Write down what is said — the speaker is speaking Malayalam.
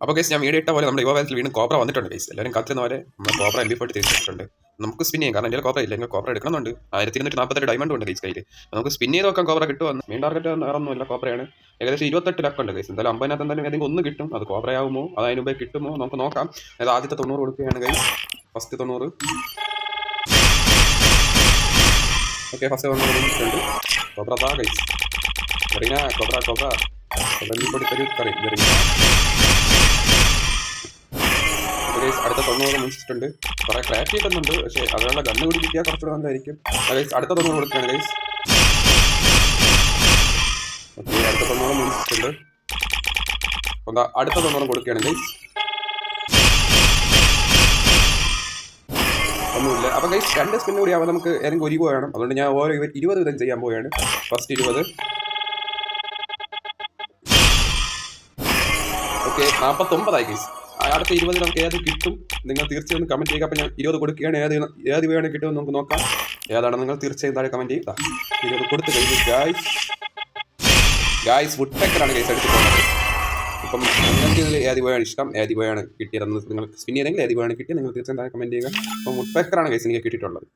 അപ്പോൾ ഗൈസ് ഞാൻ വീഡിയോ ഇട്ട പോലെ നമ്മുടെ യുവ വീണ്ടും കോബ്ര വന്നിട്ടുണ്ട് ഗൈസ്. എല്ലാവരും കാത്തിരുന്ന പോലെ നമ്മുടെ കോബ്ര MP40 തിരിച്ചിട്ടുണ്ട്. നമുക്ക് സ്പിൻ ചെയ്യാം, കാരണം എൻ്റെ കോബ്ര ഇല്ല, എങ്കിൽ കോബ്ര എടുക്കണമെന്നുണ്ട്. 1248 ഡയമണ്ട് ഉണ്ട് ഗൈസ് കയ്യിൽ. നമുക്ക് സ്പിൻ ചെയ്ത് നോക്കാം കോബ്ര കിട്ടുമെന്ന്. മെയിൻ ടാർഗറ്റ് വേറൊന്നുമില്ല, കോബ്രയാണ്. ഏകദേശം 28 ലക്ക് ഉണ്ട് ഗൈസ്. എന്തായാലും 50 എന്തായാലും ഏതെങ്കിലും ഒന്ന് കിട്ടും. അത് കോബ്രയാവുമോ അത് അതിന് മുമ്പേ കിട്ടുമോ നമുക്ക് നോക്കാം. അതായത് ആദ്യത്തെ 90 കൊടുക്കുകയാണ് ഗൈസ്. ഫസ്റ്റ് 90. ഓക്കെ, ഫസ്റ്റ് 90 കൊടുത്തിട്ടുണ്ട്. കോബ്ര താ ഗൈസ്. കോബ്ര MP40 കറി അടുത്ത 90 മുൻസിട്ടുണ്ട്. കുറെ ക്രാക്ക് കിട്ടുന്നുണ്ട്, പക്ഷേ അതിനുള്ള ഗണ്ണ് കൂടി കിട്ടിയാൽ കുറച്ചുകൂടെ നല്ലതായിരിക്കും. ഗൈസ് അടുത്ത 90 കൊടുക്കുകയാണ് ഗൈസ്. ഓക്കെ, അടുത്ത 90 മുൻസിട്ടുണ്ട്. അടുത്ത 90 കൊടുക്കുകയാണ് ഗൈസ്. ഒന്നുമില്ല. അപ്പം ഗൈസ് 2 സ്പിൻ കൂടി ആവാൻ നമുക്ക് ഏതെങ്കിലും 1 വേണം. അതുകൊണ്ട് ഞാൻ ഓരോ 20 വിധം ചെയ്യാൻ പോവുകയാണ്. ഫസ്റ്റ് 20. Okay, 49 guys. അടുത്ത 20 നമുക്ക് ഏത് കിട്ടും നിങ്ങൾ തീർച്ചയായും കമൻറ്റ് ചെയ്യുക. അപ്പം ഞാൻ 20 കൊടുക്കുകയാണ്. ഏത് വേണമെങ്കിൽ കിട്ടുമെന്ന് നമുക്ക് നോക്കാം. ഏതാണ് നിങ്ങൾ തീർച്ചയായും താഴെ കമൻറ്റ് ചെയ്യുക. 20 കൊടുത്ത് കഴിഞ്ഞു ഗായ്സ്. വുഡ് പെക്കറാണ് ഗൈസ് അടിച്ച് പോകുന്നത്. ഇപ്പം നിങ്ങൾക്ക് ഇതിൽ ഏത് വേയാണ് ഇഷ്ടം, ഏത് വേയാണ് കിട്ടിയതെന്ന് നിങ്ങൾ സ്പിൻ ചെയ്തെങ്കിൽ ഏത് വേയാണ് കിട്ടിയത് നിങ്ങൾ തീർച്ചയായും താഴെ കമൻറ്റ് ചെയ്യുക. അപ്പം വുഡ് പെക്കറാണ് ഗൈസ് എനിക്ക് കിട്ടിയിട്ടുള്ളത്.